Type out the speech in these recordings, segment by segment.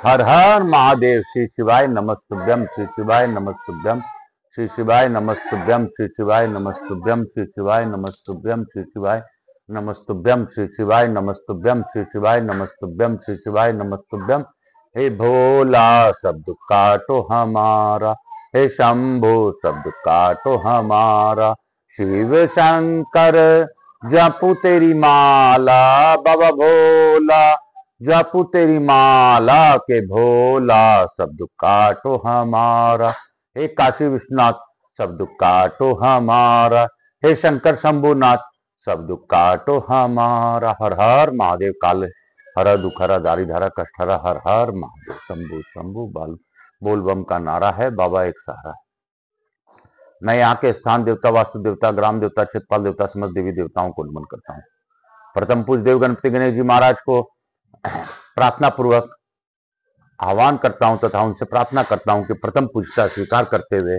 हर हर महादेव। श्री शिवाय नमस्तुभ्यम, श्री शिवाय नमस्तुभ्यम, श्री शिवाय नमस्तुभ्यम, श्री शिवाय नमस्तुभ्यम, श्री शिवाय नमस्तुभ्यम, श्री शिवाय नमस्तुभ्यम, श्री शिवाय नमस्तुभ्यम, श्री शिवाय नमस्तुभ्यम, श्री शिवाय नमस्तुभ्यम। हे भोला सब दुख काटो हमारा, हे शंभो सब दुख काटो हमारा। शिव शंकर जपू तेरी माला, बाबा भोला जपू तेरी माला के भोला, सब दुख काटो हमारा। हे काशी विश्वनाथ सब दुख काटो हमारा, हे शंकर शंभुनाथ सब दुख काटो हमारा। हर हर महादेव। काल हरा दुख हरा दारी धारा कष्ट हरा, हर हर महादेव। शंभु शंभु बाल बोल बम का नारा है, बाबा एक सहारा है। मैं यहाँ के स्थान देवता, वास्तु देवता, ग्राम देवता, क्षेत्रपाल देवता, समस्त देवी देवताओं को नमन करता हूँ। प्रथम पूज्य देव गणपति गणेश जी महाराज को प्रार्थना पूर्वक आह्वान करता हूं तथा उनसे प्रार्थना करता हूं कि प्रथम पूजता स्वीकार करते हुए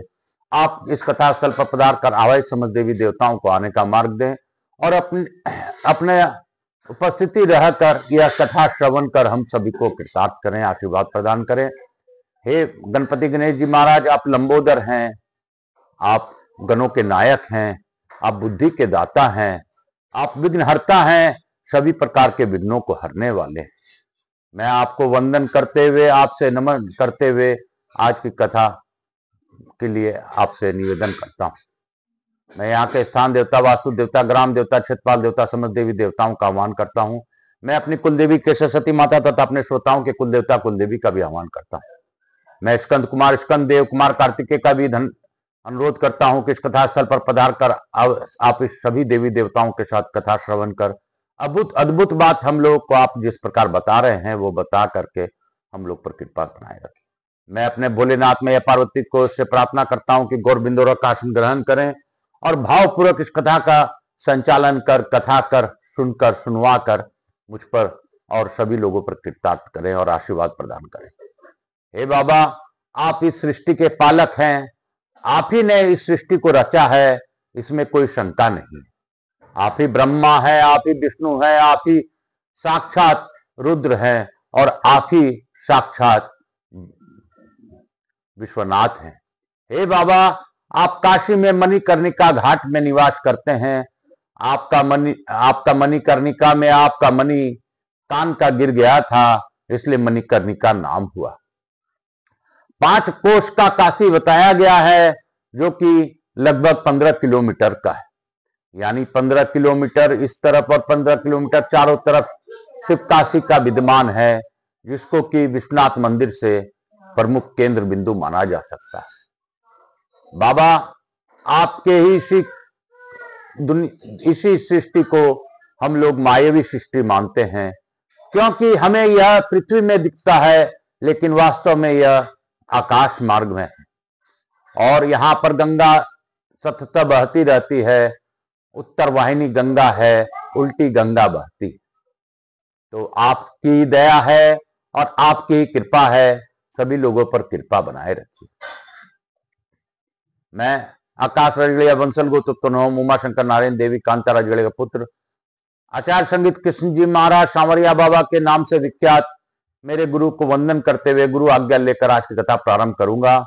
आप इस कथा स्थल पर पधार कर आवाज समस्त देवी देवताओं को आने का मार्ग दें और अपने उपस्थिति रहकर यह कथा श्रवण कर हम सभी को कृतार्थ करें, आशीर्वाद प्रदान करें। हे गणपति गणेश जी महाराज, आप लंबोदर हैं, आप गणों के नायक हैं, आप बुद्धि के दाता हैं, आप विघ्नहर्ता हैं, सभी प्रकार के विघ्नों को हरने वाले। मैं आपको वंदन करते हुए, आपसे नमन करते हुए आज की कथा के लिए आपसे निवेदन करता हूं। मैं यहाँ के स्थान देवता, वास्तु देवता, ग्राम देवता, क्षेत्रपाल देवता, समस्त देवी देवताओं का आह्वान करता हूं। मैं अपनी कुलदेवी के सरस्वती माता तथा अपने श्रोताओं के कुल देवता कुलदेवी का भी आह्वान करता हूं। मैं स्कंद कुमार, स्कंद देव कुमार कार्तिकेय का भी अनुरोध करता हूं कि इस कथा स्थल पर पधार कर आप इस सभी देवी देवताओं के साथ कथा श्रवण कर अद्भुत बात हम लोग को आप जिस प्रकार बता रहे हैं वो बता करके हम लोग पर कृपा बनाए रखें। मैं अपने भोलेनाथ में या पार्वती को से प्रार्थना करता हूं कि गौर बिंदुरों का आसन ग्रहण करें और भावपूर्वक इस कथा का संचालन कर, कथा कर, सुनकर, सुनवा कर मुझ पर और सभी लोगों पर कृपा करें और आशीर्वाद प्रदान करें। हे बाबा, आप इस सृष्टि के पालक हैं, आप ही ने इस सृष्टि को रचा है, इसमें कोई शंका नहीं। आप ही ब्रह्मा है, आप ही विष्णु है, आप ही साक्षात रुद्र हैं और आप ही साक्षात विश्वनाथ हैं। हे बाबा, आप काशी में मणिकर्णिका घाट में निवास करते हैं। आपका मणिकर्णिका में आपका मणि कान का गिर गया था, इसलिए मणिकर्णिका नाम हुआ। 5 कोष का काशी बताया गया है, जो कि लगभग 15 किलोमीटर का है। यानी 15 किलोमीटर इस तरफ और 15 किलोमीटर चारों तरफ शिव काशी का विद्यमान है, जिसको कि विश्वनाथ मंदिर से प्रमुख केंद्र बिंदु माना जा सकता है। बाबा, आपके ही इसी सृष्टि को हम लोग मायावी सृष्टि मानते हैं, क्योंकि हमें यह पृथ्वी में दिखता है लेकिन वास्तव में यह आकाश मार्ग में है। और यहाँ पर गंगा सतत बहती रहती है, उत्तर वाहिनी गंगा है, उल्टी गंगा बहती। तो आपकी दया है और आपकी कृपा है, सभी लोगों पर कृपा बनाए रखिए। मैं आकाश रजगड़िया बंसल गोत्रोत्तम उमा शंकर नारायण देवी कांता रजगड़े का पुत्र आचार्य संगीत कृष्ण जी महाराज सांवरिया बाबा के नाम से विख्यात मेरे गुरु को वंदन करते हुए गुरु आज्ञा लेकर आज की कथा प्रारंभ करूंगा।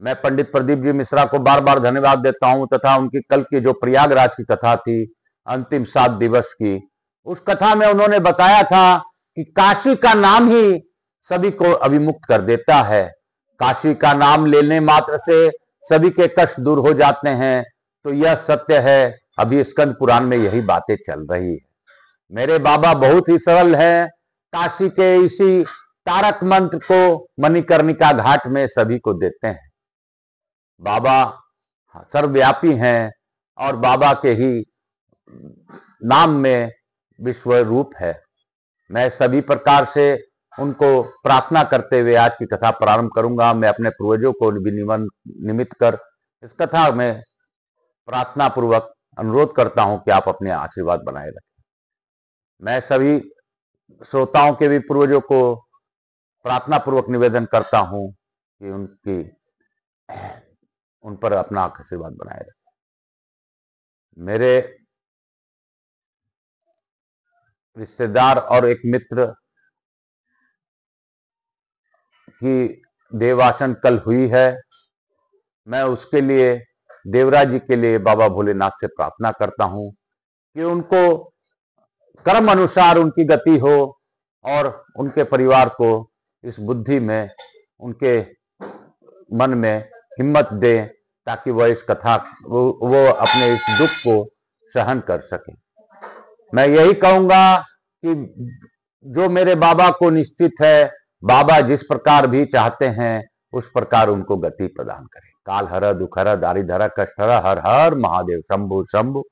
मैं पंडित प्रदीप जी मिश्रा को बार बार धन्यवाद देता हूं तथा उनकी कल की जो प्रयागराज की कथा थी, अंतिम 7 दिवस की, उस कथा में उन्होंने बताया था कि काशी का नाम ही सभी को अभिमुक्त कर देता है। काशी का नाम लेने मात्र से सभी के कष्ट दूर हो जाते हैं। तो यह सत्य है, अभी स्कंद पुराण में यही बातें चल रही है। मेरे बाबा बहुत ही सरल हैं। काशी के इसी तारक मंत्र को मणिकर्णिका घाट में सभी को देते हैं। बाबा सर्वव्यापी हैं और बाबा के ही नाम में विश्व रूप है। मैं सभी प्रकार से उनको प्रार्थना करते हुए आज की कथा प्रारंभ करूंगा। मैं अपने पूर्वजों को भी निमित्त कर इस कथा में प्रार्थना पूर्वक अनुरोध करता हूं कि आप अपने आशीर्वाद बनाए रखें। मैं सभी श्रोताओं के भी पूर्वजों को प्रार्थना पूर्वक निवेदन करता हूं कि उन पर अपना आशीर्वाद बनाए रखें। मेरे रिश्तेदार और एक मित्र की देवासन कल हुई है, मैं उसके लिए देवराज जी के लिए बाबा भोलेनाथ से प्रार्थना करता हूं कि उनको कर्म अनुसार उनकी गति हो और उनके परिवार को इस बुद्धि में, उनके मन में हिम्मत दे, ताकि वह इस कथा वो अपने इस दुख को सहन कर सके। मैं यही कहूंगा कि जो मेरे बाबा को निश्चित है, बाबा जिस प्रकार भी चाहते हैं उस प्रकार उनको गति प्रदान करें। काल हर, दुख हर, दारिद्र हर, कष्ट हर, हर हर महादेव शंभु शंभु।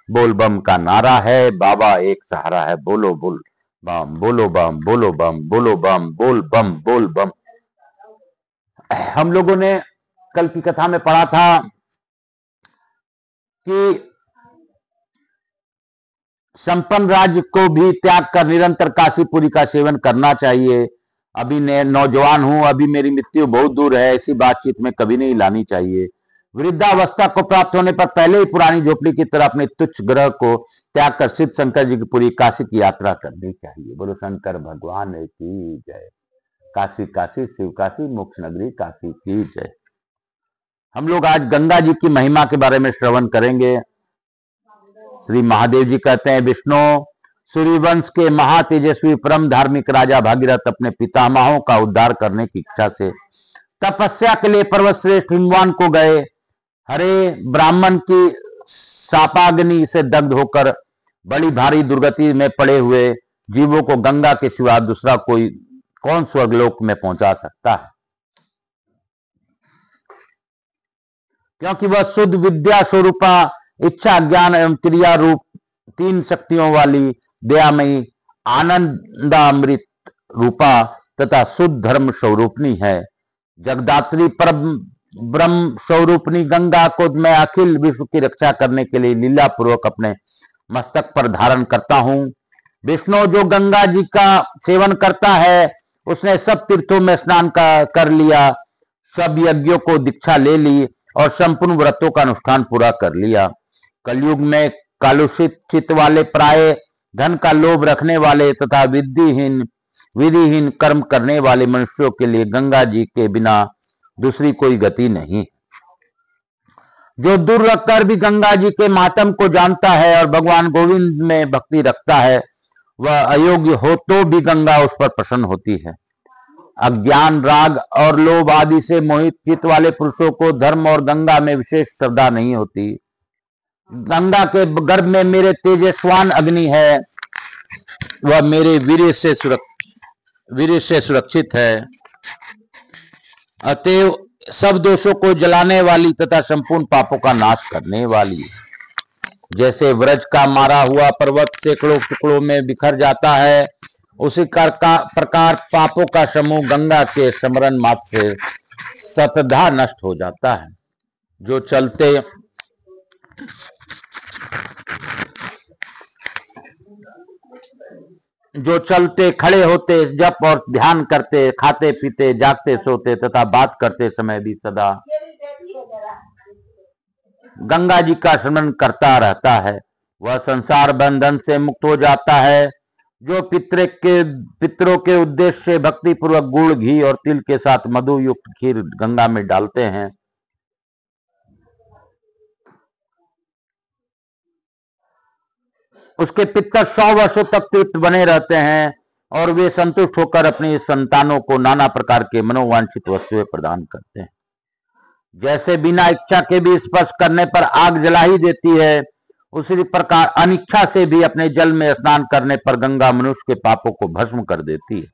बोल बम का नारा है, बाबा एक सहारा है। बोलो बोल बम, बोलो बम, बोलो बम, बोलो बम, बोल बम, बोल बम। हम लोगों ने कल की कथा में पढ़ा था कि संपन्न राज्य को भी त्याग कर निरंतर काशीपुरी का सेवन करना चाहिए। अभी नौजवान हूं, अभी मेरी मृत्यु बहुत दूर है, ऐसी बातचीत में कभी नहीं लानी चाहिए। वृद्धावस्था को प्राप्त होने पर पहले ही पुरानी झोपड़ी की तरह अपने तुच्छ ग्रह को त्याग कर सिद्ध शंकर जी की पूरी काशी की यात्रा करनी चाहिए। बोलो शंकर भगवान की जय। काशी काशी शिव काशी मोक्ष नगरी काशी की जय। हम लोग आज गंगा जी की महिमा के बारे में श्रवण करेंगे। श्री महादेव जी कहते हैं, विष्णु सूर्यवंश के महातेजस्वी परम धार्मिक राजा भागीरथ अपने पितामहों का उद्धार करने की इच्छा से तपस्या के लिए पर्वत श्रेष्ठ हिमवान को गए। हरे ब्राह्मण की शापाग्नि से दग्ध होकर बड़ी भारी दुर्गति में पड़े हुए जीवों को गंगा के सिवा दूसरा कोई कौन स्वर्गलोक में पहुंचा सकता है, क्योंकि वह शुद्ध विद्या स्वरूपा, इच्छा, ज्ञान एवं क्रिया रूप तीन शक्तियों वाली दयामयी आनंदामृत रूपा तथा शुद्ध धर्म स्वरूपनी है। जगदात्री परम ब्रह्म स्वरूपनी गंगा को मैं अखिल विश्व की रक्षा करने के लिए लीला पूर्वक अपने मस्तक पर धारण करता हूं। विष्णु जो गंगा जी का सेवन करता है, उसने सब तीर्थों में स्नान कर लिया, सब यज्ञों को दीक्षा ले ली और संपूर्ण व्रतों का अनुष्ठान पूरा कर लिया। कलयुग में कलुषित चित्त वाले, प्राय धन का लोभ रखने वाले तथा विधिहीन कर्म करने वाले मनुष्यों के लिए गंगा जी के बिना दूसरी कोई गति नहीं। जो दूर रखकर भी गंगा जी के मातम को जानता है और भगवान गोविंद में भक्ति रखता है, वह अयोग्य हो तो भी गंगा उस पर प्रसन्न होती है। अज्ञान, राग और लोभ आदि से मोहित चित्त वाले पुरुषों को धर्म और गंगा में विशेष श्रद्धा नहीं होती। गंगा के गर्भ में मेरे तेजस्वान अग्नि है, वह मेरे वीर्य से सुरक्षित है। अतएव सब दोषों को जलाने वाली तथा संपूर्ण पापों का नाश करने वाली। जैसे वज्र का मारा हुआ पर्वत सैकड़ों टुकड़ों में बिखर जाता है, उसी प्रकार पापों का समूह गंगा के स्मरण मात्र से सतधा नष्ट हो जाता है। जो चलते खड़े होते, जप और ध्यान करते, खाते पीते, जागते सोते तथा बात करते समय भी सदा गंगा जी का स्मरण करता रहता है, वह संसार बंधन से मुक्त हो जाता है। जो पितरों के उद्देश्य से भक्ति पूर्वक गुड़, घी और तिल के साथ मधु युक्त खीर गंगा में डालते हैं, उसके पितर 100 वर्षों तक तृप्त बने रहते हैं और वे संतुष्ट होकर अपनी संतानों को नाना प्रकार के मनोवांछित वस्तुएं प्रदान करते हैं। जैसे बिना इच्छा के भी स्पर्श करने पर आग जला ही देती है, उसी प्रकार अनिच्छा से भी अपने जल में स्नान करने पर गंगा मनुष्य के पापों को भस्म कर देती है।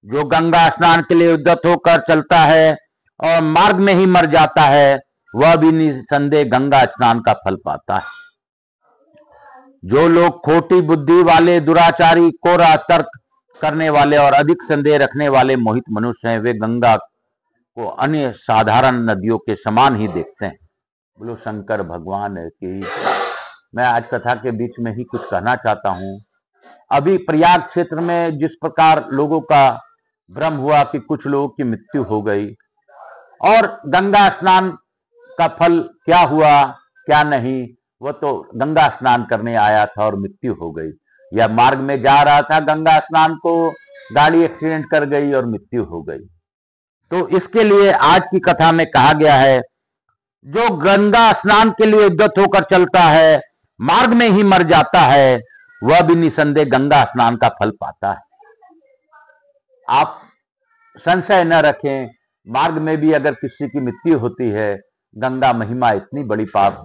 जो गंगा स्नान के लिए उद्यत होकर चलता है और मार्ग में ही मर जाता है, वह भी निसंदेह गंगा स्नान का फल पाता है। जो लोग खोटी बुद्धि वाले, दुराचारी, कोरा तर्क करने वाले और अधिक संदेह रखने वाले मोहित मनुष्य हैं, वे गंगा को अन्य साधारण नदियों के समान ही देखते हैं। बोलो शंकर भगवान की। मैं आज कथा के बीच में ही कुछ कहना चाहता हूं। अभी प्रयाग क्षेत्र में जिस प्रकार लोगों का भ्रम हुआ कि कुछ लोगों की मृत्यु हो गई, और गंगा स्नान का फल क्या हुआ क्या नहीं, वह तो गंगा स्नान करने आया था और मृत्यु हो गई, या मार्ग में जा रहा था गंगा स्नान को, गाड़ी एक्सीडेंट कर गई और मृत्यु हो गई। तो इसके लिए आज की कथा में कहा गया है, जो गंगा स्नान के लिए उद्यत होकर चलता है, मार्ग में ही मर जाता है, वह भी निसंदेह गंगा स्नान का फल पाता है। आप संशय न रखें, मार्ग में भी अगर किसी की मृत्यु होती है, गंगा महिमा इतनी बड़ी पाप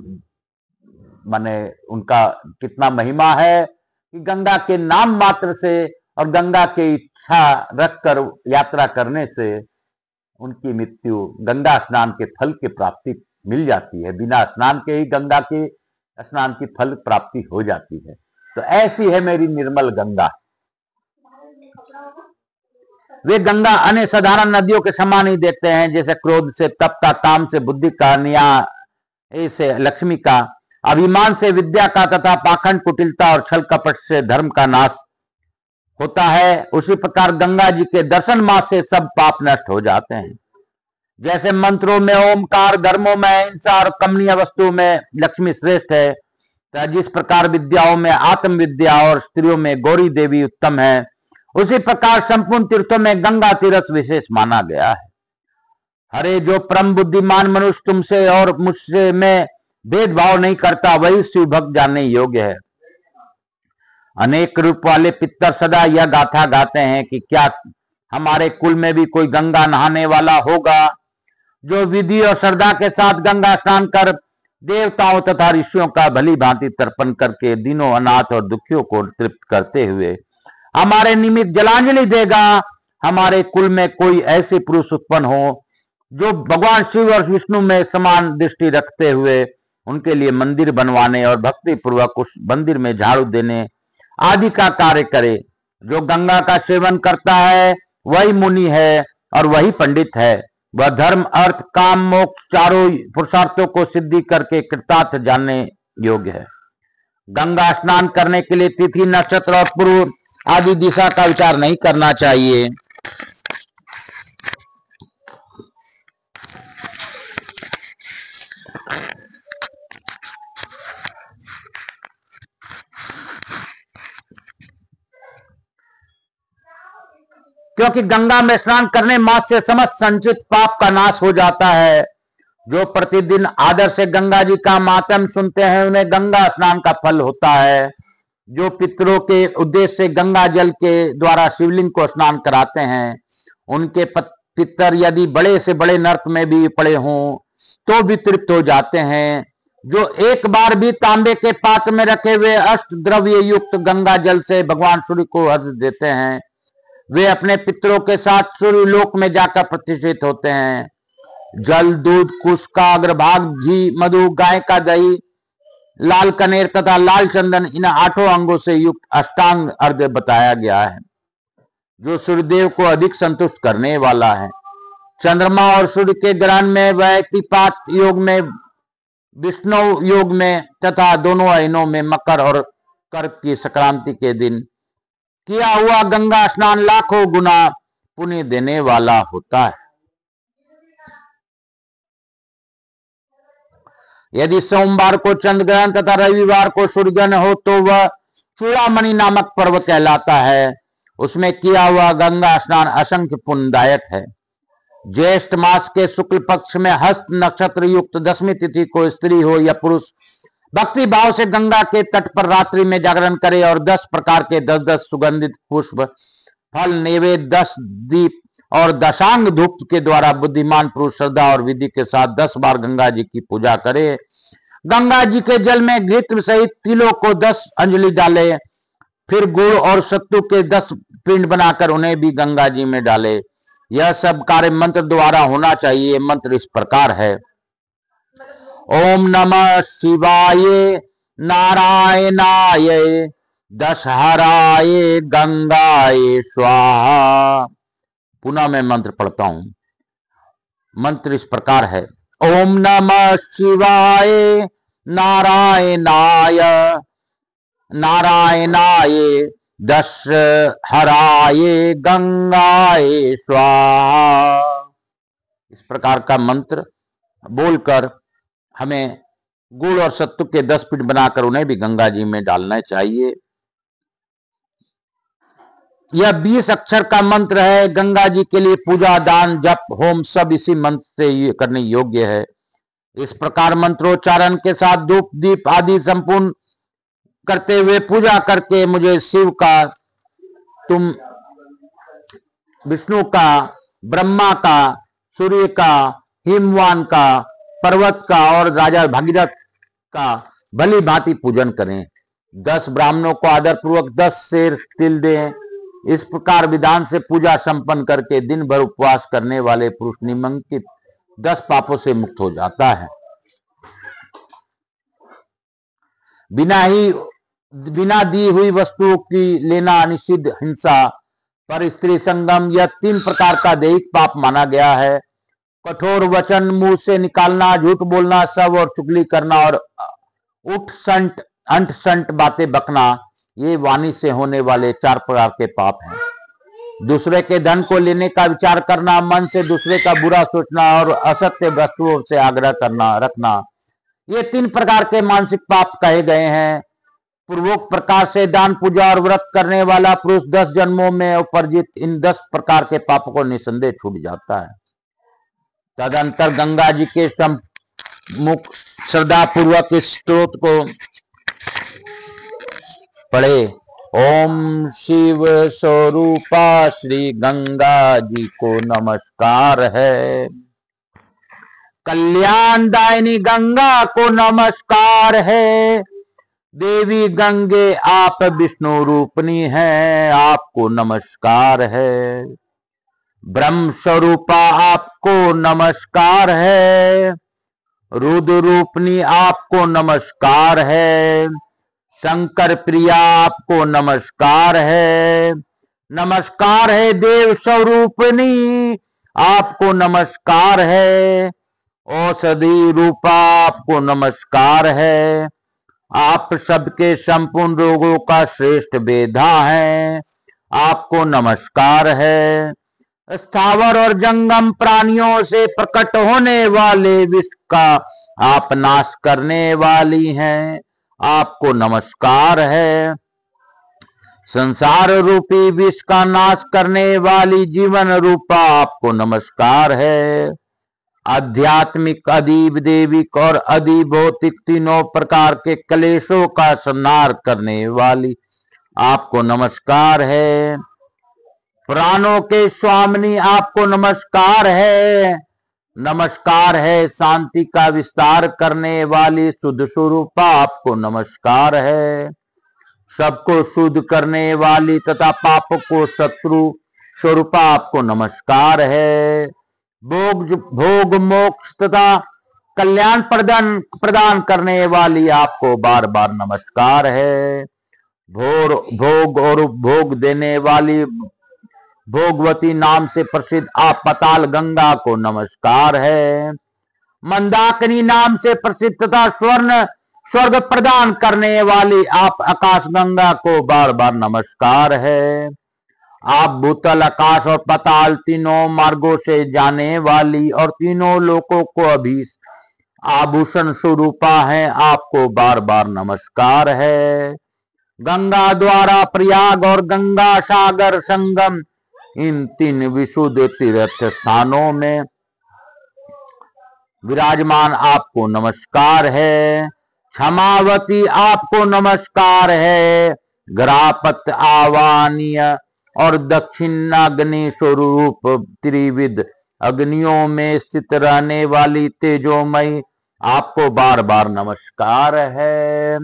माने उनका कितना महिमा है कि गंगा के नाम मात्र से और गंगा की इच्छा रखकर यात्रा करने से उनकी मृत्यु गंगा स्नान के फल की प्राप्ति मिल जाती है। बिना स्नान के ही गंगा के स्नान की फल प्राप्ति हो जाती है। तो ऐसी है मेरी निर्मल गंगा। वे गंगा अन्य साधारण नदियों के समान ही देखते हैं, जैसे क्रोध से तपता, काम से बुद्धि का, न्याय से लक्ष्मी का, अभिमान से विद्या का तथा पाखंड, कुटिलता और छल कपट से धर्म का नाश होता है। उसी प्रकार गंगा जी के दर्शन मात्र से सब पाप नष्ट हो जाते हैं। जैसे मंत्रों में ओमकार, धर्मों में अहिंसा और कमनीय वस्तु में लक्ष्मी श्रेष्ठ है, तो जिस प्रकार विद्याओं में आत्म विद्या और स्त्रियों में गौरी देवी उत्तम है, उसी प्रकार संपूर्ण तीर्थों में गंगा तीर्थ विशेष माना गया है। हरे, जो परम बुद्धिमान मनुष्य तुमसे और मुझसे में भेदभाव नहीं करता, वही शिव भक्त जानने योग्य है। अनेक रूप वाले पितर सदा यह गाथा गाते हैं कि क्या हमारे कुल में भी कोई गंगा नहाने वाला होगा, जो विधि और श्रद्धा के साथ गंगा स्नान कर देवताओं तथा ऋषियों का भली भांति तर्पण करके दीनों, अनाथ और दुखियों को तृप्त करते हुए हमारे निमित्त जलांजलि देगा। हमारे कुल में कोई ऐसे पुरुष उत्पन्न हो जो भगवान शिव और विष्णु में समान दृष्टि रखते हुए उनके लिए मंदिर बनवाने और भक्ति पूर्वक उस मंदिर में झाड़ू देने आदि का कार्य करे। जो गंगा का सेवन करता है वही मुनि है और वही पंडित है। वह धर्म, अर्थ, काम, मोक्ष चारों पुरुषार्थों को सिद्धि करके कृतार्थ जानने योग्य है। गंगा स्नान करने के लिए तिथि, नक्षत्र और पूर्व आदि दिशा का विचार नहीं करना चाहिए। क्योंकि गंगा में स्नान करने मात्र से समस्त संचित पाप का नाश हो जाता है। जो प्रतिदिन आदर से गंगा जी का मातम सुनते हैं, उन्हें गंगा स्नान का फल होता है। जो पितरों के उद्देश्य से गंगा जल के द्वारा शिवलिंग को स्नान कराते हैं, उनके पितर यदि बड़े से बड़े नरक में भी पड़े हों तो भी तृप्त हो जाते हैं। जो एक बार भी तांबे के पात्र में रखे हुए अष्ट द्रव्य युक्त गंगा जल से भगवान सूर्य को अर्घ्य देते हैं, वे अपने पितरों के साथ सूर्य लोक में जाकर प्रतिष्ठित होते हैं। जल, दूध, कुश का अग्रभाग, घी, मधु, गाय का दही, लाल कनेर तथा लाल चंदन, इन 8 अंगों से युक्त अष्टांग अर्घ्य बताया गया है, जो सूर्यदेव को अधिक संतुष्ट करने वाला है। चंद्रमा और सूर्य के ग्रहण में, व्यतिपात योग में, विष्णु योग में तथा दोनों अयनों में, मकर और कर्क की संक्रांति के दिन किया हुआ गंगा स्नान लाखों गुना पुण्य देने वाला होता है। यदि सोमवार को चंद्र ग्रहण तथा रविवार को सूर्य ग्रहण हो तो वह चूड़ामणि नामक पर्व कहलाता है। उसमें किया हुआ गंगा स्नान असंख्य पुण्यदायक है। ज्येष्ठ मास के शुक्ल पक्ष में हस्त नक्षत्र युक्त 10वीं तिथि को स्त्री हो या पुरुष भक्ति भाव से गंगा के तट पर रात्रि में जागरण करे और 10 प्रकार के 10-10 सुगंधित पुष्प, फल, नैवेद्य, 10 दीप और दशांग धूप के द्वारा बुद्धिमान पुरुष श्रद्धा और विधि के साथ 10 बार गंगा जी की पूजा करे। गंगा जी के जल में घृत सहित तिलों को 10 अंजलि डाले, फिर गुड़ और सत्तू के 10 पिंड बनाकर उन्हें भी गंगा जी में डाले। यह सब कार्य मंत्र द्वारा होना चाहिए। मंत्र इस प्रकार है: ओम नमः शिवाय नारायणाय दशहराय गंगाय स्वाहा। पुनः मैं मंत्र पढ़ता हूं। मंत्र इस प्रकार है: ओम नमः शिवाय नारायणाय दशहराय गंगाय स्वाहा। इस प्रकार का मंत्र बोलकर हमें गुड़ और सत्तू के 10 पिंड बनाकर उन्हें भी गंगा जी में डालना चाहिए। यह 20 अक्षर का मंत्र है। गंगा जी के लिए पूजा, दान, जप, होम सब इसी मंत्र से करने योग्य है। इस प्रकार मंत्रोच्चारण के साथ धूप दीप आदि संपूर्ण करते हुए पूजा करके मुझे शिव का, तुम विष्णु का, ब्रह्मा का, सूर्य का, हिमवान का, पर्वत का और राजा भागीरथ का भली भांति पूजन करें। 10 ब्राह्मणों को आदर पूर्वक 10 शेर तिल दें। इस प्रकार विधान से पूजा संपन्न करके दिन भर उपवास करने वाले पुरुष निम्नलिखित 10 पापों से मुक्त हो जाता है। बिना दी हुई वस्तुओं की लेना निषिद्ध, हिंसा, पर स्त्री संगम, यह 3 प्रकार का दैहिक पाप माना गया है। कठोर वचन मुंह से निकालना, झूठ बोलना, सब और चुगली करना और अंट संट बातें बकना, ये वाणी से होने वाले 4 प्रकार के पाप हैं। दूसरे के धन को लेने का विचार करना, मन से दूसरे का बुरा सोचना और असत्य वस्तुओं से आग्रह करना रखना, ये 3 प्रकार के मानसिक पाप कहे गए हैं। पूर्वोक्त प्रकार से दान, पूजा और व्रत करने वाला पुरुष 10 जन्मों में उपर्जित इन 10 प्रकार के पापों को निसंदेह छूट जाता है। तदंतर गंगा जी के सम्मुख श्रद्धा पूर्वक इस स्तोत्र को पढ़े। ओम शिव स्वरूपा श्री गंगा जी को नमस्कार है। कल्याण दायिनी गंगा को नमस्कार है। देवी गंगे आप विष्णु रूपनी हैं, आपको नमस्कार है। ब्रह्म स्वरूपा आपको नमस्कार है। रुद्र रूपनी आपको नमस्कार है। शंकर प्रिया आपको नमस्कार है। नमस्कार है देव स्वरूपनी, आपको नमस्कार है। औषधि रूपा आपको नमस्कार है। आप सबके संपूर्ण रोगों का श्रेष्ठ वेदा हैं, आपको नमस्कार है। स्थावर और जंगम प्राणियों से प्रकट होने वाले विष का आप नाश करने वाली हैं, आपको नमस्कार है। संसार रूपी विष का नाश करने वाली जीवन रूपा आपको नमस्कार है। आध्यात्मिक, अदीब देविक और अधिभौतिक तीनों प्रकार के कलेशों का संहार करने वाली आपको नमस्कार है। प्राणों के स्वामिनी आपको नमस्कार है। नमस्कार है शांति का विस्तार करने वाली शुद्ध स्वरूपा आपको नमस्कार है। सबको शुद्ध करने वाली तथा पाप को शत्रु स्वरूपा आपको नमस्कार है। भोग मोक्ष तथा कल्याण प्रदान करने वाली आपको बार बार नमस्कार है। भोग और उपभोग देने वाली भोगवती नाम से प्रसिद्ध आप पाताल गंगा को नमस्कार है। मंदाकिनी नाम से प्रसिद्ध तथा स्वर्ग प्रदान करने वाली आप आकाश गंगा को बार बार नमस्कार है। आप भूतल, आकाश और पाताल तीनों मार्गों से जाने वाली और तीनों लोकों को अभी आभूषण स्वरूपा है, आपको बार बार नमस्कार है। गंगा द्वारा प्रयाग और गंगा सागर संगम, इन 3 विशुद्ध तीर्थ स्थानों में विराजमान आपको नमस्कार है। क्षमावती आपको नमस्कार है। ग्रापत, आवानीय और दक्षिणाग्नि स्वरूप त्रिविध अग्नियों में स्थित रहने वाली तेजोमयी आपको बार बार नमस्कार है।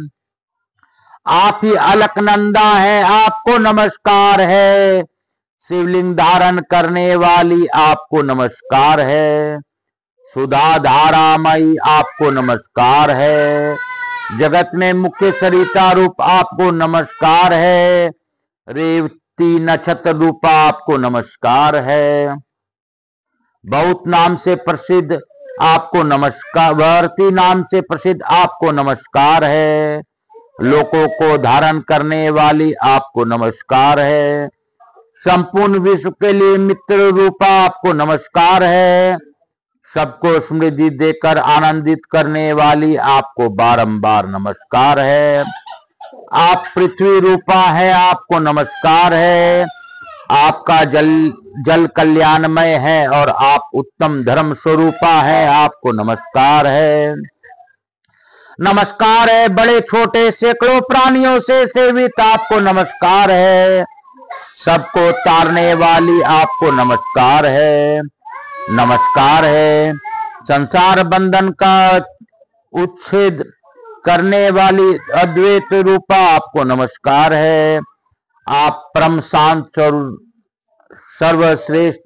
आप ही अलकनंदा है, आपको नमस्कार है। शिवलिंग धारण करने वाली आपको नमस्कार है। सुधा धारामयी आपको नमस्कार है। जगत में मुख्य सरिता रूप आपको नमस्कार है। रेवती नक्षत्र रूपा आपको नमस्कार है। बहुत नाम से प्रसिद्ध आपको नमस्कार, भारती नाम से प्रसिद्ध आपको नमस्कार है। लोकों को धारण करने वाली आपको नमस्कार है। संपूर्ण विश्व के लिए मित्र रूपा आपको नमस्कार है। सबको समृद्धि देकर आनंदित करने वाली आपको बारंबार नमस्कार है। आप पृथ्वी रूपा है, आपको नमस्कार है। आपका जल कल्याणमय है और आप उत्तम धर्म स्वरूपा है। आपको नमस्कार है। नमस्कार है। बड़े छोटे सैकड़ों प्राणियों से सेवित आपको नमस्कार है। सबको तारने वाली आपको नमस्कार है। नमस्कार है। संसार बंधन का उच्छेद करने वाली अद्वैत रूपा आपको नमस्कार है। आप परम शांत सर्वश्रेष्ठ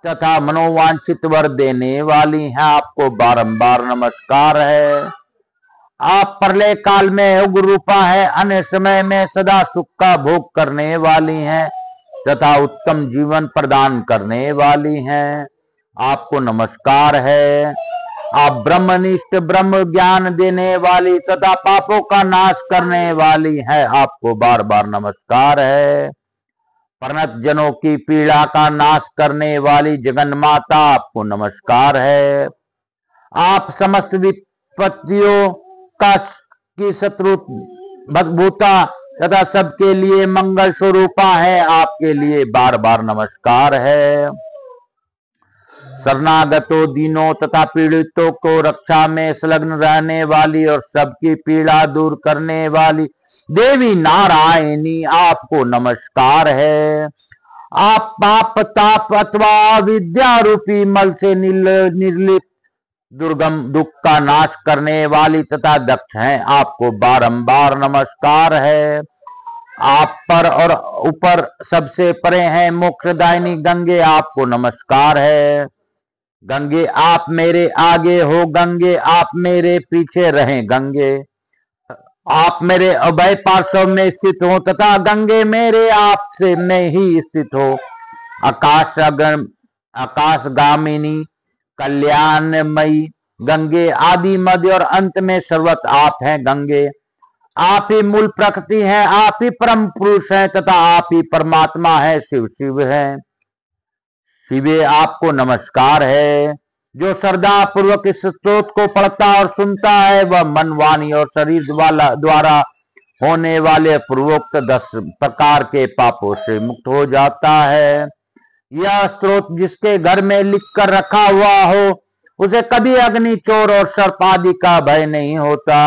तथा मनोवांछित वर देने वाली हैं। आपको बारंबार नमस्कार है। आप प्रलय काल में उग्र रूपा है। अन्य समय में सदा सुख का भोग करने वाली हैं तथा उत्तम जीवन प्रदान करने वाली हैं। आपको नमस्कार है। आप ब्रह्मनिष्ठ ब्रह्म ज्ञान देने वाली तथा पापों का नाश करने वाली है। आपको बार बार नमस्कार है। परनत जनों की पीड़ा का नाश करने वाली जगन माता आपको नमस्कार है। आप समस्त विपत्तियों की शत्रु भूता तथा सबके लिए मंगल स्वरूपा है। आपके लिए बार बार नमस्कार है। शरणागतों दीनों तथा पीड़ितों को रक्षा में संलग्न रहने वाली और सबकी पीड़ा दूर करने वाली देवी नारायणी आपको नमस्कार है। आप पाप ताप अथवा विद्या रूपी मल से निर्लिप्त दुर्गम दुख का नाश करने वाली तथा दक्ष हैं। आपको बारंबार नमस्कार है। आप पर और ऊपर सबसे परे हैं मोक्षदायिनी गंगे आपको नमस्कार है। गंगे आप मेरे आगे हो, गंगे आप मेरे पीछे रहें। गंगे आप मेरे अभय पार्श्व में स्थित हो तथा गंगे मेरे आपसे में ही स्थित हो। आकाशगामिनी कल्याणमयी गंगे आदि मध्य और अंत में सर्वत आप हैं। गंगे आप ही मूल प्रकृति हैं। आप ही परम पुरुष हैं तथा आप ही परमात्मा है। शिव शिव है। शिवे आपको नमस्कार है। जो श्रद्धा पूर्वक इस स्तोत्र को पढ़ता और सुनता है वह मन वाणी और शरीर द्वारा होने वाले पूर्वोक्त 10 प्रकार के पापों से मुक्त हो जाता है। यह स्तोत्र जिसके घर में लिख कर रखा हुआ हो उसे कभी अग्नि चोर और सर्प आदि का भय नहीं होता।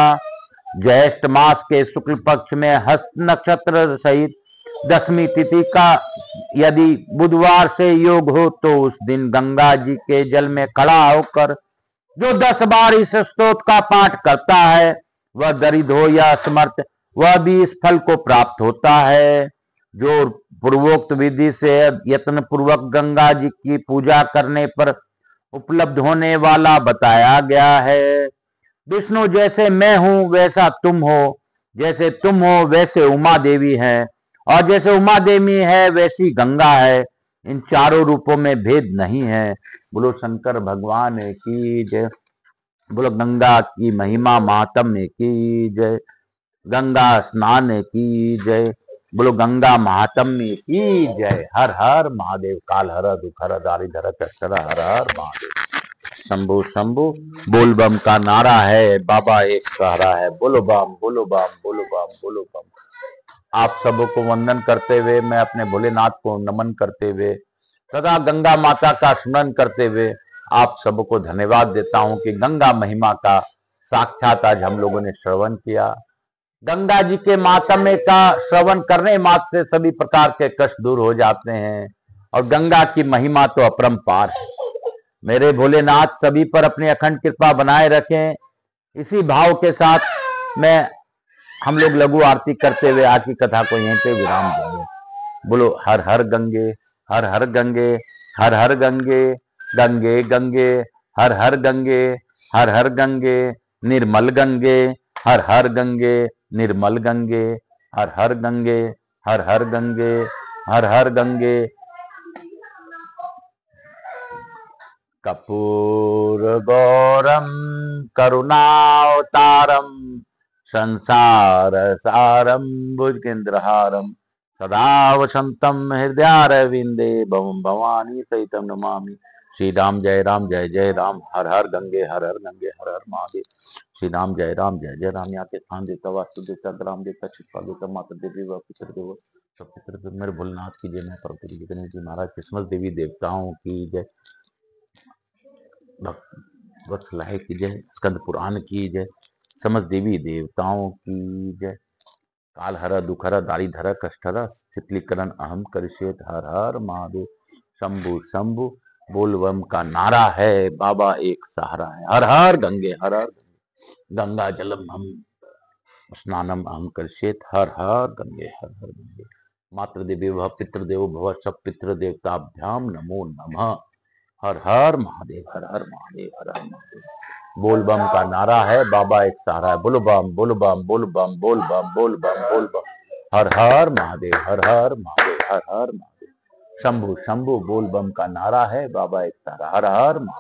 ज्येष्ठ मास के शुक्ल पक्ष में हस्त नक्षत्र सहित 10वीं तिथि का यदि बुधवार से योग हो तो उस दिन गंगा जी के जल में खड़ा होकर जो 10 बार इस स्तोत्र का पाठ करता है वह दरिद्र हो या समर्थ वह भी इस फल को प्राप्त होता है। जो पूर्वोक्त विधि से यत्न पूर्वक गंगा जी की पूजा करने पर उपलब्ध होने वाला बताया गया है। विष्णु जैसे मैं हूं वैसा तुम हो, जैसे तुम हो वैसे उमा देवी है और जैसे उमा देवी है वैसी गंगा है। इन चारों रूपों में भेद नहीं है। बोलो शंकर भगवान की जय। बोलो गंगा की महिमा महात्म्य की जय। गंगा स्नान की जय। बोलो गंगा महात्म्य की जय। हर हर महादेव। काल हर दुख हर दारिद्र हर हर महादेव। शंभु शंभु बोल बम का नारा है। बाबा एक सहारा है। बोलो बम बोलो बम बोलो बम बोलो बम। आप सबको वंदन करते हुए मैं अपने भोलेनाथ को नमन करते हुए तथा गंगा माता का स्मरण करते हुए आप सबको धन्यवाद देता हूं कि गंगा महिमा का साक्षात आज हम लोगों ने श्रवण किया। गंगा जी के मातम्य का श्रवण करने मात्र से सभी प्रकार के कष्ट दूर हो जाते हैं और गंगा की महिमा तो अपरंपार है। मेरे भोलेनाथ सभी पर अपनी अखंड कृपा बनाए रखें। इसी भाव के साथ मैं हम लोग लघु आरती करते हुए आज की कथा को यहीं पे विराम देंगे। बोलो हर हर गंगे हर हर गंगे हर हर गंगे गंगे गंगे हर हर गंगे हर हर गंगे निर्मल गंगे हर हर गंगे निर्मल गंगे हर हर गंगे हर हर गंगे हर हर गंगे। कपूर गौरम करुणावतारम संसार सारम भुजगेन्द्रहारम सदा वसंतम हृदयारविंदे भवम भवानी सहितम नमामि श्री राम जय जय राम, हर हर गंगे, हर हर गंगे, हर हर महादेव। श्री राम जय जय राम। यहाँ के स्थान देता, वास्तु देता, ग्राम देता, छिपा देता, माता देवी व पितर देव सब पितर देव। मेरे भोलनाथ की जय, मैं पार्वती जी गणेश जी महाराज की समस्त देवी देवताओं की जय, वत्सलाय की जय, स्कंद पुराण की जय, समस्त देवी देवताओं की जय। काल हर दुख हर दारी धर कष्ट हर शीतलीकरण अहम करिष्येत। हर हर महादेव। शंभु शंभु बोलबम का नारा है, बाबा एक सहारा है। हर हर गंगे, हर हर गंगा जलम हम स्नानम अहम करिष्येत। हर हर गंगे, हर हर गंगे। मातृ देवो भव, पितृ देवो भव, सब पितृ देवताभ्याम नमो नमः। हर हर महादेव, हर हर महादेव, हर हर महादेव। बोल बम का नारा है, बाबा एक सहारा है। बोल बम, बोल बम, बोल बम, बोल बम, बोल बम, बोल बम। हर हर महादेव, हर हर महादेव, हर हर महादेव। शंभु शंभु बोल बम का नारा है, बाबा एक सहारा। हर हर महादेव।